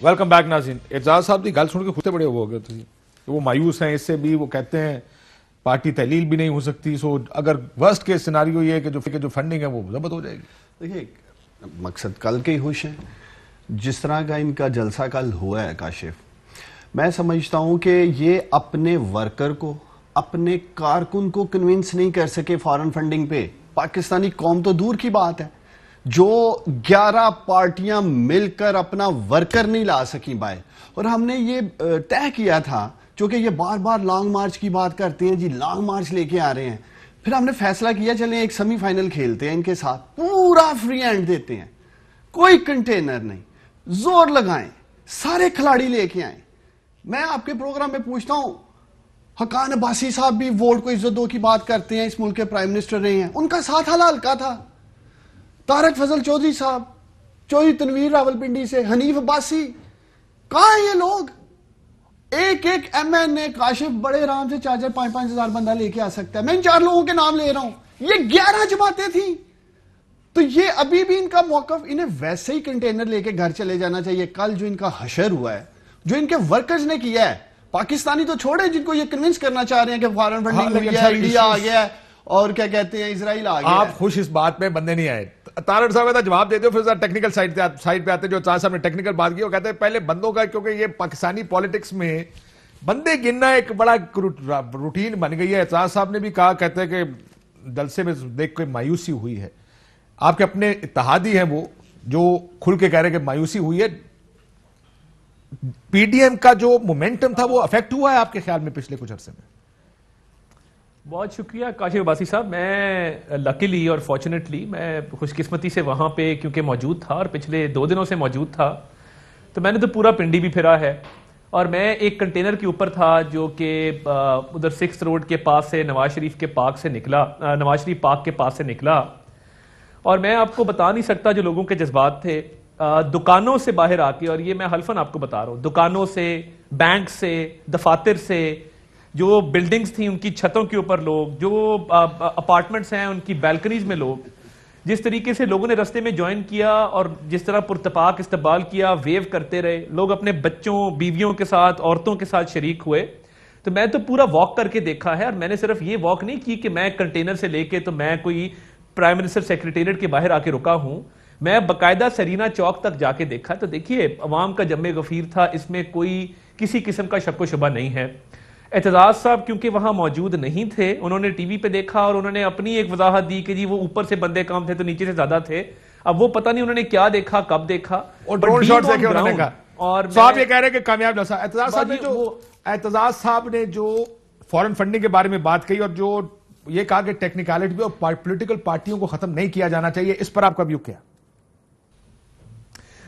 Welcome back ناظرین. اعجاز صاحب کی گل سن کے خود سے بڑے ہو گئے تھے, وہ مایوس ہیں اس سے بھی, وہ کہتے ہیں پارٹی تحلیل بھی نہیں ہو سکتی, سو اگر ورسٹ کیس سیناریو یہ ہے کہ جو فنڈنگ ہے وہ ضبط ہو جائے گی. دیکھیے مقصد کل کے ہی ہوش ہیں, جس طرح کا ان کا جلسہ کل ہوا ہے کاشف, میں سمجھتا ہوں کہ یہ اپنے ورکر کو, اپنے کارکن کو کنونس نہیں کر سکے فارن فنڈنگ پہ. پاکستانی قوم تو دور کی بات ہے, جو 11 پارٹیاں مل کر اپنا ورکر نہیں لا سکیں باہر. اور ہم نے یہ طے کیا تھا, چونکہ یہ بار بار لانگ مارچ کی بات کرتے ہیں, جی لانگ مارچ لے کے آ رہے ہیں, پھر ہم نے فیصلہ کیا چلیں ایک سیمی فائنل کھیلتے ہیں ان کے ساتھ, پورا فری ہینڈ دیتے ہیں, کوئی کنٹینر نہیں, زور لگائیں, سارے کھلاڑی لے کے آئیں. میں آپ کے پروگرام میں پوچھتا ہوں, حقان عباسی صاحب بھی ووٹ کو عزت دو کی بات کرتے ہیں, اس ملک کے پرائم منسٹر رہے ہیں, ان کا ساتھ ہلکا تھا. طارق فضل چودھری صاحب, چودھری تنویر راولپنڈی سے, حنیف عباسی, کہاں ہیں یہ لوگ؟ ایک ایک ایم این اے کاشف بڑے آرام سے 4-5 ہزار بندہ لے کے آ سکتا ہے. میں ان 4 لوگوں کے نام لے رہا ہوں, یہ 11 جماعتیں تھیں. تو یہ ابھی بھی ان کا موقف, انہیں ویسے ہی کنٹینر لے کے گھر چلے جانا چاہیے. کل جو ان کا حشر ہوا ہے, جو ان کے ورکرز نے کیا ہے, پاکستانی تو چھوڑے جن کو یہ کنونس کرنا چاہ رہے ہیں کہ فارن فنڈنگ ہوئی ہے, انڈیا آ گیا ہے اور کیا کہتے ہیں اسرائیل آ گیا ہے. آپ خوش اس بات میں بندے نہیں آئے. طارق صاحب کا جواب دیتے ہو, پھر ٹیکنیکل سائڈ پہ آتے, جو اعجاز صاحب نے ٹیکنیکل بات کی, وہ کہتے ہیں پہلے بندوں کا, کیونکہ یہ پاکستانی پالیٹکس میں بندے گننا ایک بڑا روٹین بن گئی ہے. اعجاز صاحب نے بھی کہا, کہتے ہیں کہ جلسے میں دیکھ کے مایوسی ہوئی ہے. آپ کے اپنے اتحادی ہیں وہ, جو کھل کے کہہ رہے کہ مایوسی ہوئی ہے. پی ڈی ایم کا جو مومنٹم تھا وہ افیکٹ ہوا ہے آپ کے خیال میں پچھلے کچھ عرصے میں؟ بہت شکریہ کاشف عباسی صاحب. میں لکیلی اور فارچونیٹلی میں خوش قسمتی سے وہاں پہ کیونکہ موجود تھا, اور پچھلے 2 دنوں سے موجود تھا, تو میں نے تو پورا پنڈی بھی پھرا ہے. اور میں ایک کنٹینر کے اوپر تھا جو کہ ادھر 6 روڈ کے پاس سے نواز شریف پارک کے پاس سے نکلا. اور میں آپ کو بتا نہیں سکتا جو لوگوں کے جذبات تھے, دکانوں سے باہر آ کے, اور یہ میں حلفاً آپ کو بتا رہا ہوں, دکانوں سے, بینک سے, دفاتر سے, جو بلڈنگز تھیں ان کی چھتوں کے اوپر لوگ, جو اپارٹمنٹس ہیں ان کی بیلکنیز میں لوگ, جس طریقے سے لوگوں نے رستے میں جوائن کیا اور جس طرح پرتپاک استقبال کیا, ویو کرتے رہے لوگ, اپنے بچوں, بیویوں کے ساتھ, عورتوں کے ساتھ شریک ہوئے. تو میں تو پورا واک کر کے دیکھا ہے. اور میں نے صرف یہ واک نہیں کی کہ میں کنٹینر سے لے کے تو میں کوئی پرائم منسٹر سیکریٹریٹ کے باہر آ کے رکا ہوں, میں باقاعدہ سرینا چوک تک جا کے دیکھا. تو دیکھیے عوام کا جم غفیر تھا, اس میں کوئی کسی قسم کا شک و شبہ نہیں ہے. اعتزاز صاحب کیونکہ وہاں موجود نہیں تھے, انہوں نے ٹی وی پہ دیکھا اور انہوں نے اپنی ایک وضاحت دی کہ جی وہ اوپر سے بندے کم تھے تو نیچے سے زیادہ تھے. اب وہ پتہ نہیں انہوں نے کیا دیکھا, کب دیکھا, اور ڈرون شاٹس دیکھے انہوں نے کہا. اور صاحب یہ کہہ رہے ہیں کہ کامیاب جلسہ. اعتزاز صاحب نے جو فارن فنڈنگ کے بارے میں بات کہی, اور جو یہ کہا کہ ٹیکنیکلٹی اور پولیٹیکل پارٹیوں کو ختم نہیں کیا جانا چاہیے, اس پر آپ کا ویو کیا؟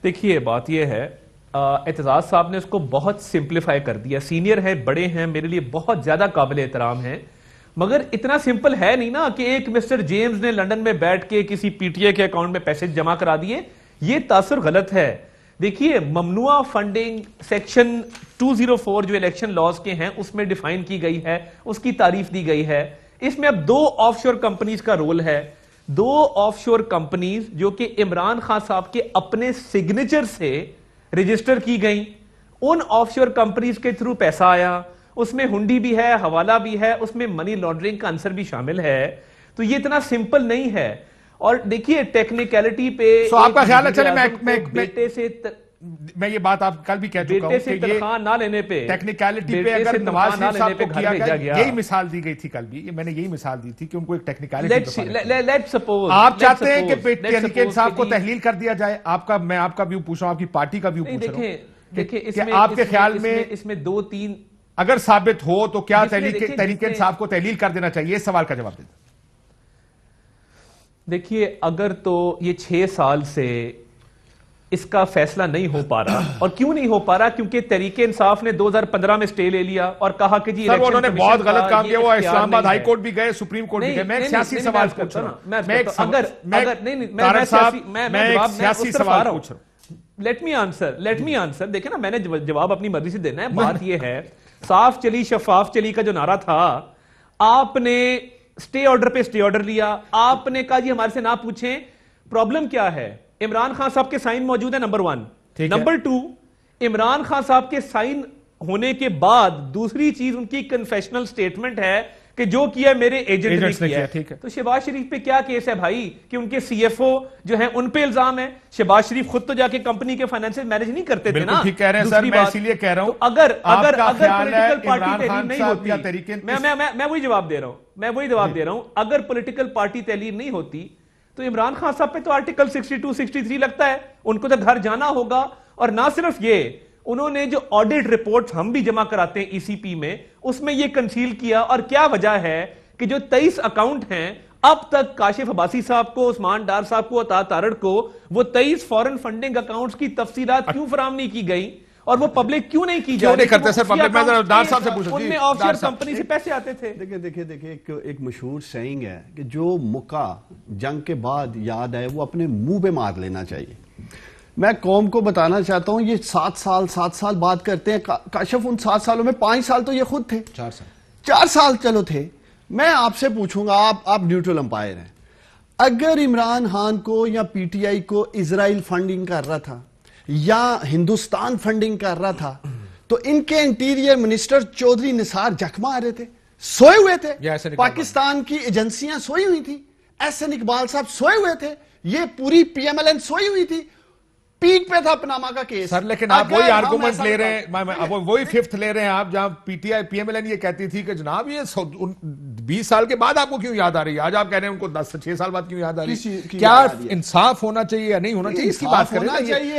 دیکھیے بات یہ ہے, اعتزاز صاحب نے اس کو بہت سمپلیفائی کر دیا. سینئر ہیں, بڑے ہیں, میرے لیے بہت زیادہ قابل احترام ہیں, مگر اتنا سمپل ہے نہیں نا کہ ایک مسٹر جیمز نے لندن میں بیٹھ کے کسی پی ٹی اے کے اکاؤنٹ میں پیسے جمع کرا دیے. یہ تاثر غلط ہے. دیکھیے ممنوع فنڈنگ سیکشن 204 جو الیکشن لاز کے ہیں اس میں ڈیفائن کی گئی ہے, اس کی تعریف دی گئی ہے. اس میں اب 2 آف شور کمپنیز کا رول ہے. 2 آف شور کمپنیز جو کہ عمران خان صاحب کے اپنے سگنیچر سے رجسٹر کی گئیں, ان آف شور کمپنیز کے تھرو پیسہ آیا, اس میں ہنڈی بھی ہے, حوالہ بھی ہے, اس میں منی لانڈرنگ کا عنصر بھی شامل ہے. تو یہ اتنا سمپل نہیں ہے. اور دیکھیے ٹیکنیکلٹی پہ آپ کا خیال ہے, چلے بیٹے سے میں یہ بات آپ کل بھی کہہ چکا ہوں کہ تنخواہ نہ لینے پہ, ٹیکنیکلٹی پہ اگر نواز شریف صاحب کو کیا گیا, یہی مثال دی گئی تھی کل بھی, میں نے یہی مثال دی تھی کہ ان کو ایک ٹیکنیکلٹی, آپ چاہتے ہیں کہ تحریک انصاف کو تحلیل کر دیا جائے. میں آپ کا ویو پوچھ رہا ہوں, آپ کی پارٹی کا ویو پوچھ رہا ہوں. دیکھیں آپ کے خیال میں اس میں 2-3 اگر ثابت ہو تو کیا تحریک انصاف کو تحلیل کر دینا چاہیے؟ اس سوال کا جواب دیں. دیکھیے اگر تو یہ 6 سال سے اس کا فیصلہ نہیں ہو پا رہا, اور کیوں نہیں ہو پا رہا؟ کیونکہ تحریک انصاف نے 2015 میں سٹے لے لیا اور کہا کہ جی انہوں نے بہت غلط کام کیا. وہ اسلام آباد ہائی کورٹ بھی گئے, سپریم کورٹ بھی گئے. میں ایک سیاسی سوال پوچھ رہا ہوں. Let me answer. دیکھیں نا, میں نے جواب اپنی مرضی سے دینا ہے. بات یہ ہے, صاف چلی شفاف چلی کا جو نعرہ تھا, آپ نے سٹے آرڈر پہ سٹے آرڈر لیا, آپ نے کہا جی ہمارے سے نہ پوچھیں. پرابلم کیا ہے؟ عمران خان صاحب کے سائن موجود ہے, نمبر 1. نمبر 2, عمران خان صاحب کے سائن ہونے کے بعد دوسری چیز ان کی کنفیشنل سٹیٹمنٹ ہے کہ جو کیا میرے ایجنٹ نے کیا ہے. تو شہباز شریف پہ کیا کیس ہے بھائی کہ ان کے سی ایف او جو ہیں ان پہ الزام ہے؟ شہباز شریف خود تو جا کے کمپنی کے فائنینس مینج نہیں کرتے تھے نا. بالکل ٹھیک کہہ رہے ہیں سر, میں اسی لیے کہہ رہا ہوں اگر پولیٹیکل پارٹی تحلیل نہیں ہوتی, میں وہی جواب دے رہا ہوں, اگر پولیٹیکل پارٹی تحلیل نہیں ہوتی تو عمران خان صاحب پہ تو آرٹیکل 62 63 لگتا ہے, ان کو تو گھر جانا ہوگا. اور نہ صرف یہ, انہوں نے جو آڈٹ رپورٹ ہم بھی جمع کراتے ہیں ای سی پی میں, اس میں یہ کنسیل کیا. اور کیا وجہ ہے کہ جو 23 اکاؤنٹ ہیں اب تک کاشف عباسی صاحب کو, عثمان ڈار صاحب کو, عطا تارڑ کو وہ 23 فورن فنڈنگ اکاؤنٹس کی تفصیلات کیوں فراہم نہیں کی گئی اور وہ پبلک کیوں نہیں کی جا رہی؟ کرتے سر پبلک, میں ڈار صاحب سے پوچھوں, ان میں آف شور کمپنی سے پیسے آتے تھے. دیکھیں ایک مشہور سینگ ہے کہ جو مکہ جنگ کے بعد یاد آئے وہ اپنے منہ پہ مار لینا چاہیے. میں قوم کو بتانا چاہتا ہوں, یہ 7 سال بات کرتے ہیں. کاشف ان 7 سالوں میں 5 سال تو یہ خود تھے, 4 سال چلو تھے. میں آپ سے پوچھوں گا, آپ نیوٹرل امپائر ہیں, اگر عمران خان کو یا پی ٹی آئی کو اسرائیل فنڈنگ کر رہا تھا یا ہندوستان فنڈنگ کر رہا تھا تو ان کے انٹیریئر منسٹر چودھری نثار جکھما آ رہے تھے, سوئے ہوئے تھے. پاکستان کی ایجنسیاں سوئی ہوئی تھی, ایس این اقبال صاحب سوئے ہوئے تھے, یہ پوری پی ایم ایل این سوئی ہوئی تھی. پیک پہ تھا پناما کا کیس. سر لیکن آپ وہی آرگومنٹ لے رہے ہیں, وہی ففتھ لے رہے ہیں آپ, جہاں P T I P M L N یہ کہتی تھی کہ جناب یہ 20 سال کے بعد آپ کو کیوں یاد آ رہی ہے, آج آپ کہہ رہے ہیں ان کو 10 سے 6 سال بعد کیوں یاد آ رہی ہے. کیا انصاف ہونا چاہیے یا نہیں ہونا چاہیے, اس کی بات کریں.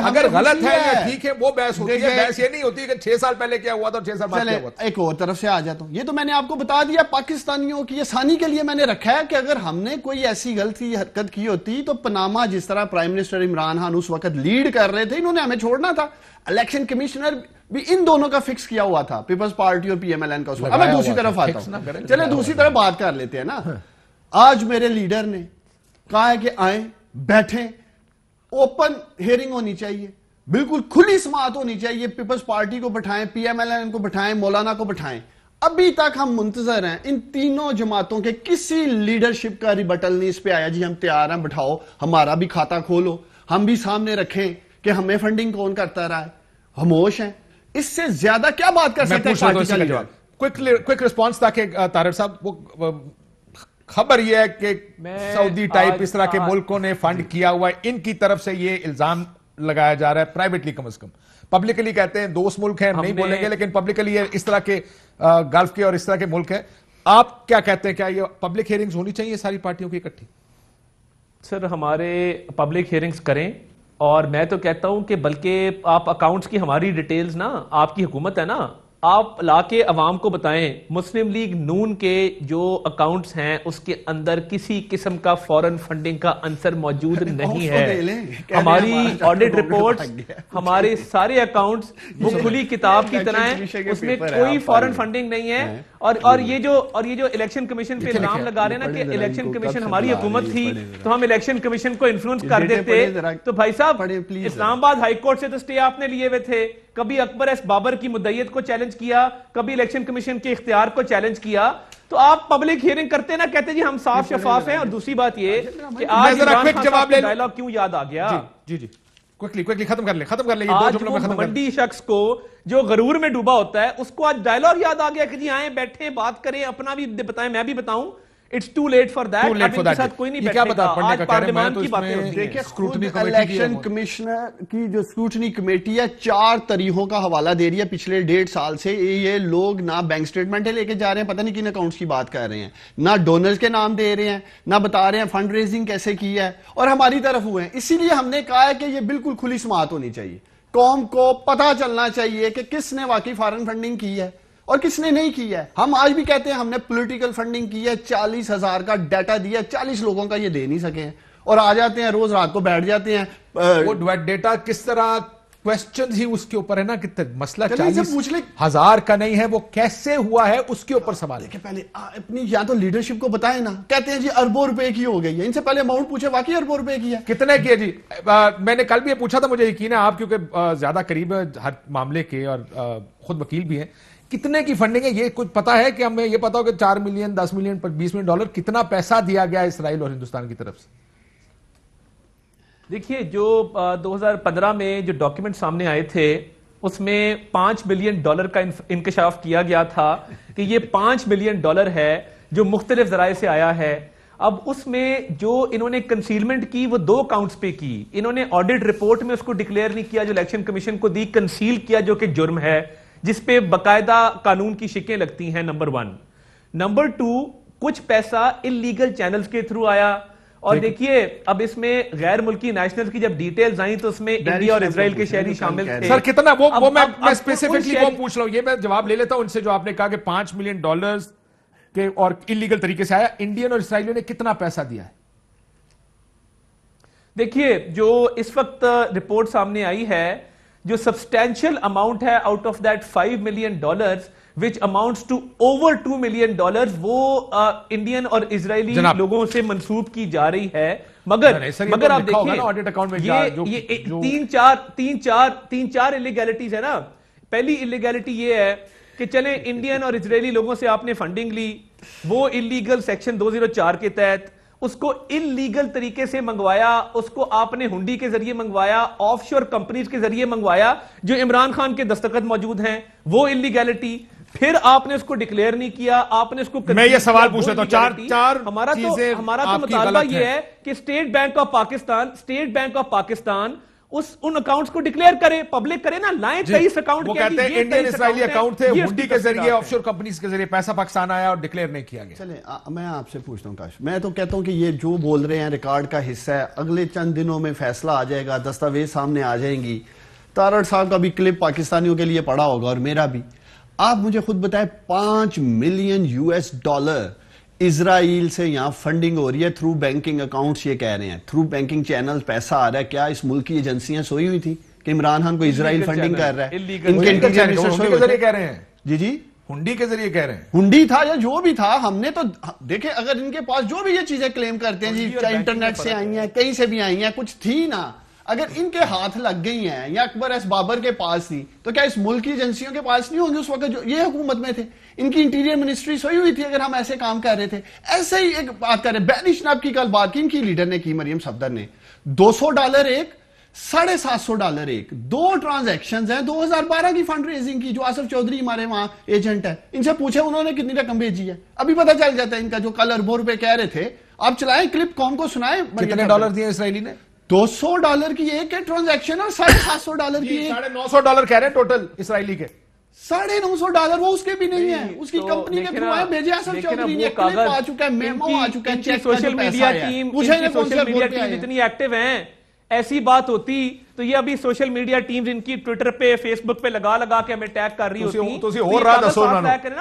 اگر غلط ہے یا ٹھیک ہے وہ بحث ہوتی ہے, بحث یہ نہیں ہوتی کہ 6 سال پہلے کیا ہوا تھا اور 6 سال بعد کیا ہوا تھا. ایک اور طرف سے آ جاتا ہوں, یہ تو میں نے آپ کو بتا دیا پاکستانیوں کی آسانی کے لیے میں نے رکھا ہے کہ اگر ہم نے کوئی ایسی غلطی حرکت کی ہوتی تو پناما جس طرح پرائم منسٹر عمران خان اس وقت لیڈ کر رہے تھے, انہوں نے ہمیں چھوڑنا تھا. الیکشن کمیشنر بھی ان دونوں کا فکس کیا ہوا تھا, پیپلز پارٹی اور پی ایم ایل این کا. اب میں دوسری طرف آتا ہوں, چلے دوسری طرف بات کر لیتے ہیں نا. آج میرے لیڈر نے کہا ہے کہ آئیں بیٹھیں, اوپن ہیئرنگ ہونی چاہیے, بالکل کھلی سماعت ہونی چاہیے, پیپلز پارٹی کو بٹھائیں, پی ایم ایل این کو بٹھائیں, مولانا کو بٹھائیں. ابھی تک ہم منتظر ہیں, ان تینوں جماعتوں کے کسی لیڈرشپ کا ریبٹل نہیں اس پہ آیا. جی ہم تیار ہیں, بٹھاؤ, ہمارا بھی کھاتا کھولو, ہم بھی سامنے رکھیں کہ ہمیں فنڈنگ کون کرتا رہا ہے. خاموش ہیں. اس سے زیادہ کیا بات کر سکتے ہیں؟ کوئک ریسپانس تاکہ طارڑ صاحب, وہ خبر یہ ہے کہ سعودی ٹائپ اس طرح کے ملکوں نے فنڈ کیا ہوا ہے, ان کی طرف سے یہ الزام لگایا جا رہا ہے پرائیویٹلی, کم از کم. پبلکلی کہتے ہیں دوست ملک ہیں, نہیں بولیں گے, لیکن پبلکلی اس طرح کے گلف کے اور اس طرح کے ملک ہیں. آپ کیا کہتے ہیں, کیا یہ پبلک ہیئرنگز ہونی چاہیے ساری پارٹیوں کی اکٹھی؟ سر ہمارے پبلک ہیئرنگز کریں, اور میں تو کہتا ہوں کہ بلکہ آپ اکاؤنٹس کی ہماری ڈیٹیلز نا, آپ کی حکومت ہے نا, آپ لا کے عوام کو بتائیں مسلم لیگ نون کے جو اکاؤنٹس ہیں اس کے اندر کسی قسم کا فورن فنڈنگ کا عنصر موجود نہیں ہے. ہماری آڈٹ رپورٹ, ہمارے سارے اکاؤنٹس وہ کھلی کتاب کی طرح ہیں, اس میں کوئی فورن فنڈنگ نہیں ہے. اور یہ جو الیکشن کمیشن پہ الزام لگا رہے ہیں نا کہ الیکشن کمیشن ہماری حکومت تھی تو ہم الیکشن کمیشن کو انفلوئنس کر دیتے, تو بھائی صاحب اسلام آباد ہائی کورٹ سے تو اسٹے آپ نے لیے ہوئے تھے, کبھی اکبر ایس بابر کی مدعیت کو چیلنج کیا, کبھی الیکشن کمیشن کے اختیار کو چیلنج کیا. تو آپ پبلک ہیئرنگ کرتے نا, کہتے جی ہم صاف شفاف ہیں. اور دوسری بات یہ کہ آج عمران خان صاحب کا ڈائلاگ کیوں یاد آ گیا؟ جی کوئکلی ختم کر لیں. آج وہ گھمنڈی شخص کو جو غرور میں ڈوبا ہوتا ہے اس کو آج ڈائلاگ یاد آ گیا کہ جی آئیں بیٹھیں بات کریں, اپنا بھی بتائیں میں بھی بتاؤں. It's too late for that. اب ان کے ساتھ کوئی نہیں بیٹھے گا. آج پارلیمان کی باتیں ہوتی ہیں. خود الیکشن کمیشنر کی جو اسکروٹنی کمیٹی ہے 4 طریقوں کا حوالہ دے رہی ہے پچھلے 1.5 سال سے. یہ لوگ نہ بینک سٹیٹمنٹ لے کے جا رہے ہیں, پتہ نہیں کن اکاؤنٹس کی بات کر رہے ہیں, نہ ڈونرز کے نام دے رہے ہیں, نہ بتا رہے ہیں فنڈ ریزنگ کیسے کی ہے, اور ہماری طرف ہوئے ہیں. اسی لیے ہم نے کہا ہے کہ یہ بالکل کھلی سماعت ہونی چاہیے. قوم کو پتہ چلنا چاہیے کہ کس نے واقعی فارن فنڈنگ کی ہے اور کس نے نہیں کی ہے. ہم آج بھی کہتے ہیں ہم نے پولیٹیکل فنڈنگ کی ہے, 40,000 کا ڈیٹا دیا, 40 لوگوں کا یہ دے نہیں سکے ہیں, اور آ جاتے ہیں روز رات کو بیٹھ جاتے ہیں. وہ ڈیٹا کس طرح کویسچن ہی اس کے اوپر ہے نا, کہ مسئلہ 40,000 کا نہیں ہے, وہ کیسے ہوا ہے اس کے اوپر سوال ہے. کہ پہلے اپنی یا تو لیڈرشپ کو بتائیں نا, کہتے ہیں جی اربوں روپے کی ہو گئی ہے, ان سے پہلے اماؤنٹ پوچھے واقعی اربوں روپے کی ہے کتنے کی ہے. جی میں نے کل بھی یہ پوچھا تھا, مجھے یقین ہے آپ کیونکہ زیادہ قریب ہے ہر معاملے کے اور خود وکیل بھی ہیں, کتنے کی فنڈنگ ہے یہ کچھ پتا ہے؟ کہ ہمیں یہ پتا ہو کہ 4 ملین 10 ملین 20 ملین ڈالر کتنا پیسہ دیا گیا اسرائیل اور ہندوستان کی طرف سے؟ دیکھیے جو 2015 میں جو ڈاکیومنٹ سامنے آئے تھے اس میں $5 بلین کا انکشاف کیا گیا تھا کہ یہ $5 بلین ہے جو مختلف ذرائع سے آیا ہے. اب اس میں جو انہوں نے کنسیلمنٹ کی وہ 2 کاؤنٹس پہ کی. انہوں نے آڈٹ رپورٹ میں اس کو ڈکلیئر نہیں کیا جو الیکشن کمیشن کو دی, کنسیل کیا جو کہ جرم ہے, جس پہ باقاعدہ قانون کی شکیں لگتی ہیں. نمبر 1. نمبر 2, کچھ پیسہ انلیگل چینلز کے تھرو آیا. اور دیکھیے اب اس میں غیر ملکی نیشنلز کی جب ڈیٹیلز آئیں تو اس میں انڈیا اور اسرائیل کے شہری شامل تھے. سر کتنا وہ میں اسپیسیفکلی وہ پوچھ رہا ہوں, یہ میں جواب لے لیتا ہوں ان سے جو آپ نے کہا کہ $5 ملین کے اور انلیگل طریقے سے آیا. انڈین اور اسرائیلیوں نے کتنا پیسہ دیا ہے؟ دیکھیے جو اس وقت رپورٹ سامنے آئی ہے, جو سبسٹینشل اماؤنٹ ہے out of that $5 million which amounts to over $2 million, وہ انڈین اور اسرائیلی لوگوں سے منسوب کی جا رہی ہے. مگر آپ دیکھیں یہ 3-4 انلیگیلٹیز ہے نا. پہلی انلیگیلٹی یہ ہے کہ چلیں انڈین اور اسرائیلی لوگوں سے آپ نے فنڈنگ لی, وہ انلیگل سیکشن 204 کے تحت اس کو انلیگل طریقے سے منگوایا, اس کو آپ نے ہنڈی کے ذریعے منگوایا, آف شور کمپنیز کے ذریعے منگوایا جو عمران خان کے دستخط موجود ہیں, وہ انلیگیلٹی. پھر آپ نے اس کو ڈکلیئر نہیں کیا, آپ نے اس کو میں یہ سوال پوچھ رہا ہوں, چار ہمارا تو مطالبہ یہ ہے کہ state bank of Pakistan in accounts کو ڈکلیئر کرے, پبلک کرے نا, لائیں 23 اکاؤنٹ. وہ کہتے ہیں انڈین اسرائیلی اکاؤنٹ تھے, ہنڈی کے ذریعے آف شور کمپنیز کے ذریعے پیسہ پاکستان آیا اور ڈکلیئر نہیں کیا گیا. چلیں میں آپ سے پوچھتا ہوں کاش, میں تو کہتا ہوں کہ یہ جو بول رہے ہیں ریکارڈ کا حصہ ہے, اگلے چند دنوں میں فیصلہ آ جائے گا, دستاویز سامنے آ جائیں گی. تارڑ صاحب کا بھی کلپ پاکستانیوں کے لیے پڑا ہوگا اور میرا بھی. آپ مجھے خود بتائیں $5 ملین اسرائیل سے یہاں فنڈنگ ہو رہی ہے تھرو بینکنگ اکاؤنٹس, یہ کہہ رہے ہیں تھرو بینکنگ چینل پیسہ آ رہا ہے. کیا اس ملک کی ایجنسیاں سوئی ہوئی تھی کہ عمران خان کو اسرائیل فنڈنگ کر رہا ہے؟ ان کے انٹیریئر منسٹر سوئی ہوئے کہہ رہے ہیں. جی ہنڈی کے ذریعے کہہ رہے ہیں, ہنڈی تھا یا جو بھی تھا. ہم نے تو دیکھیں اگر ان کے پاس جو بھی یہ چیزیں کلیم کرتے ہیں جی, چاہے انٹرنیٹ سے آئی ہیں, کہیں سے بھی آئی ہیں, کچھ تھی نا, اگر ان کے ہاتھ لگ گئی ہیں یا اکبر ایس بابر کے پاس تھی تو کیا اس ملک کی ایجنسیوں کے پاس نہیں ہوں گے اس وقت جو یہ حکومت میں تھے؟ ان کی انٹیریئر منسٹری سوئی ہوئی تھی اگر ہم ایسے کام کر رہے تھے. ایسے ہی ایک بات کر رہے ہیں, بینی شناب کی کل بات کی ان کی لیڈر نے کی, مریم صفدر نے. $200 ایک, $750 ایک, 2 ٹرانزیکشنز ہیں 2012 کی فنڈ ریزنگ کی, جو آصف چودھری ہمارے وہاں ایجنٹ ہے, ان سے پوچھے انہوں نے کتنی رقم بھیجی ہے, ابھی پتہ چل جاتا ہے ان کا. جو کل اربوں روپے کہہ رہے تھے, آپ چلائیں کلپ, قوم کو سنائیں. کتنے ڈالر دیے اسرائیلی نے؟ $200 کی ایک ہے ٹرانزیکشن اور $750 کی ایک. $950 کہہ رہے ہیں ٹوٹل اسرائیلی کے. $950 وہ اس کے بھی نہیں ہے, اس کی کمپنی کے تھرو ہے, بھیجے آصف چودھری نے, کلپ آ چکا ہے, میمو آ چکا ہے, چیک کا جو پیسہ ہے. سوشل میڈیا ٹیم جتنی ایکٹیو ہیں, ایسی بات ہوتی تو یہ ابھی سوشل میڈیا ٹیمز ان کی ٹویٹر پہ, فیس بک پہ لگا کے ہمیں ٹیگ کر رہی ہوتی.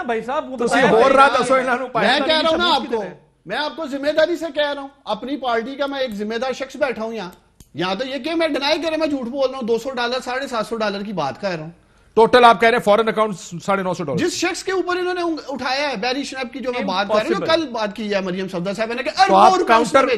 بھائی صاحب میں کہہ رہا ہوں نا آپ کو, میں آپ کو ذمہ داری سے کہہ رہا ہوں, اپنی پارٹی کا میں ایک ذمہ دار شخص بیٹھا ہوں یہاں تو یہ کہ میں ڈینائی کرے, میں جھوٹ بول رہا ہوں. $200 $750 کی بات کہہ رہا ہوں. ٹوٹل آپ کہہ رہے ہیں فورن اکاؤنٹ $950. جس شخص کے اوپر انہوں نے اٹھایا ہے, بیری شناب کی جو میں بات کر رہا ہوں, جو کل بات کی ہے مریم صفدر صاحب نے کہ